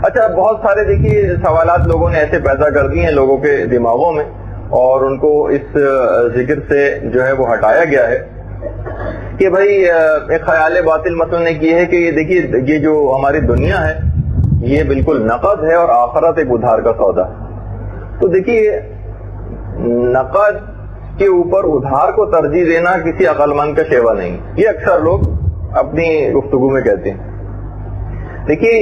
اچھا، بہت سارے دیکھیے سوالات لوگوں نے ایسے پیدا کر دیے ہیں لوگوں کے دماغوں میں، اور ان کو اس ذکر سے جو ہے وہ ہٹایا گیا ہے کہ بھائی ایک خیال باطل مثلاً ایک یہ ہے کہ یہ دیکھیے یہ جو ہماری دنیا ہے یہ بالکل نقد ہے اور آخرت ایک ادھار کا سودا ہے۔ تو دیکھیے نقد کے اوپر ادھار کو ترجیح دینا کسی عقل مند کا شیوا نہیں، یہ اکثر لوگ اپنی گفتگو میں کہتے ہیں۔ دیکھیے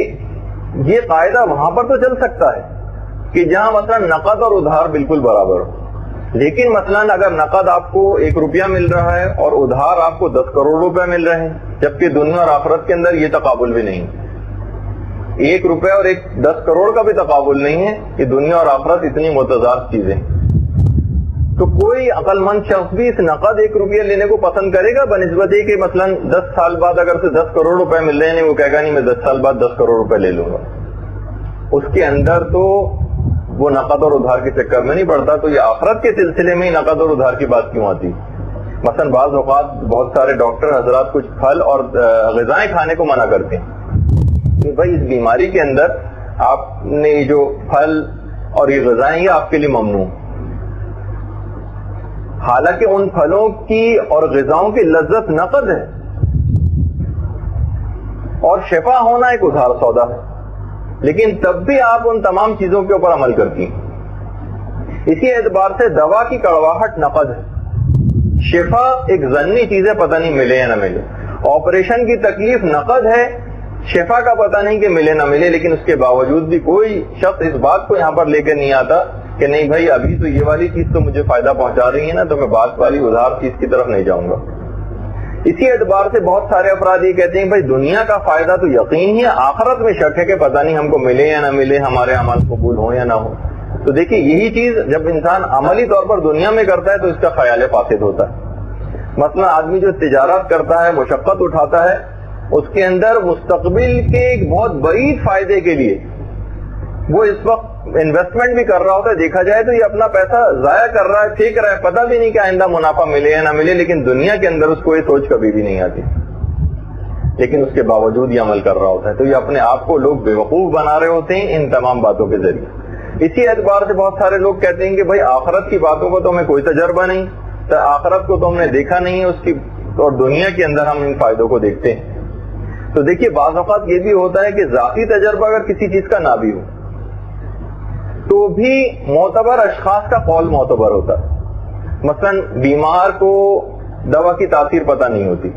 یہ قاعدہ وہاں پر تو چل سکتا ہے کہ جہاں مثلا نقد اور ادھار بالکل برابر ہو، لیکن مثلا اگر نقد آپ کو 1 روپیہ مل رہا ہے اور ادھار آپ کو 10 کروڑ روپے مل رہے ہیں، جبکہ دنیا اور آخرت کے اندر یہ تقابل بھی نہیں، 1 روپے اور 10 کروڑ کا بھی تقابل نہیں ہے کہ دنیا اور آخرت اتنی متضاد چیزیں، تو کوئی عقل مند شخص بھی اس نقد 1 روپیہ لینے کو پسند کرے گا بنسبت کہ مثلا 10 سال بعد اگر سے 10 کروڑ روپے مل رہے ہیں، وہ کہے گا نہیں میں 10 سال بعد 10 کروڑ روپے لے لوں گا۔ اس کے اندر تو وہ نقد اور ادھار کے چکر میں نہیں پڑتا، تو یہ آخرت کے سلسلے میں نقد اور ادھار کی بات کیوں آتی؟ مثلا بعض اوقات بہت سارے ڈاکٹر حضرات کچھ پھل اور غذائیں کھانے کو منع کرتے ہیں کہ بھائی اس بیماری کے اندر آپ نے یہ جو پھل اور یہ غذائیں یہ آپ کے لیے ممنوع، حالانکہ ان پھلوں کی اور غذاؤں کی لذت نقد ہے اور شفا ہونا ایک ادھار سودا ہے، لیکن تب بھی آپ ان تمام چیزوں کے اوپر عمل کرتی ہیں۔ اسی اعتبار سے دوا کی کڑواہٹ نقد ہے، شفا ایک ضمنی چیز ہے، پتہ نہیں ملے یا نہ ملے، آپریشن کی تکلیف نقد ہے، شفا کا پتہ نہیں کہ ملے نہ ملے، لیکن اس کے باوجود بھی کوئی شخص اس بات کو یہاں پر لے کے نہیں آتا کہ نہیں بھائی ابھی تو یہ والی چیز تو مجھے فائدہ پہنچا رہی ہے نا، تو میں بات والی ادھار چیز کی طرف نہیں جاؤں گا۔ اسی اعتبار سے بہت سارے افراد یہ کہتے ہیں بھائی دنیا کا فائدہ تو یقین ہی ہے، آخرت میں شک ہے کہ پتہ نہیں ہم کو ملے یا نہ ملے، ہمارے اعمال قبول ہوں یا نہ ہو۔ تو دیکھیے یہی چیز جب انسان عملی طور پر دنیا میں کرتا ہے تو اس کا خیال فاسد ہوتا ہے۔ مثلا آدمی جو تجارت کرتا ہے، مشقت اٹھاتا ہے، اس کے اندر مستقبل کے ایک بہت بعید فائدے کے لیے وہ اس وقت انویسٹمنٹ بھی کر رہا ہوتا ہے، دیکھا جائے تو یہ اپنا پیسہ ضائع کر رہا ہے، پھینک رہا ہے، پتہ بھی نہیں کہ آئندہ منافع ملے یا نہ ملے، لیکن دنیا کے اندر اس کو یہ سوچ کبھی بھی نہیں آتی، لیکن اس کے باوجود یہ عمل کر رہا ہوتا ہے۔ تو یہ اپنے آپ کو لوگ بیوقوف بنا رہے ہوتے ہیں ان تمام باتوں کے ذریعے۔ اسی اعتبار سے بہت سارے لوگ کہتے ہیں کہ بھائی آخرت کی باتوں کو تو ہمیں کوئی تجربہ نہیں، تو آخرت کو تو ہم نے دیکھا نہیں اس کی، اور دنیا کے اندر ہم ان فائدوں کو دیکھتے ہیں۔ تو دیکھیے بعض اوقات یہ بھی ہوتا ہے کہ ذاتی تجربہ اگر کسی چیز کا نہ بھی ہو تو بھی معتبر اشخاص کا قول معتبر ہوتا ہے۔ مثلا بیمار کو دوا کی تاثیر پتہ نہیں ہوتی،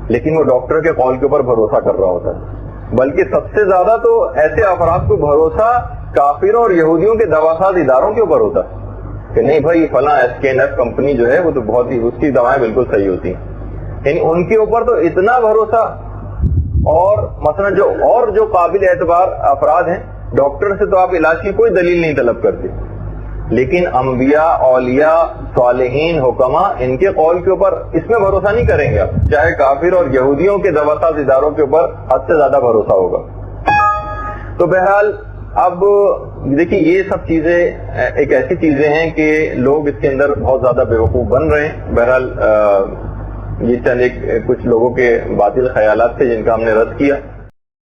لیکن وہ ڈاکٹر کے قول کے اوپر بھروسہ کر رہا ہوتا ہے، بلکہ سب سے زیادہ تو ایسے افراد کو بھروسہ کافروں اور یہودیوں کے دواساز اداروں کے اوپر ہوتا ہے کہ نہیں بھائی فلاں SKNF کمپنی جو ہے وہ تو بہت ہی اس کی دوائیں بالکل صحیح ہوتی ہیں، یعنی ان کے اوپر تو اتنا بھروسہ۔ اور مثلا جو قابل اعتبار افراد ہیں، ڈاکٹر سے تو آپ علاج کی کوئی دلیل نہیں طلب کرتے، لیکن انبیاء، اولیاء، صالحین، حکماء ان کے قول کے اوپر اس میں بھروسہ نہیں کریں گے آپ، چاہے کافر اور یہودیوں کے دواساز اداروں کے اوپر حد سے زیادہ بھروسہ ہوگا۔ تو بہرحال اب دیکھیے یہ سب چیزیں ایک ایسی چیزیں ہیں کہ لوگ اس کے اندر بہت زیادہ بیوقوف بن رہے ہیں۔ بہرحال یہ چند کچھ لوگوں کے باطل خیالات تھے جن کا ہم نے رد کیا۔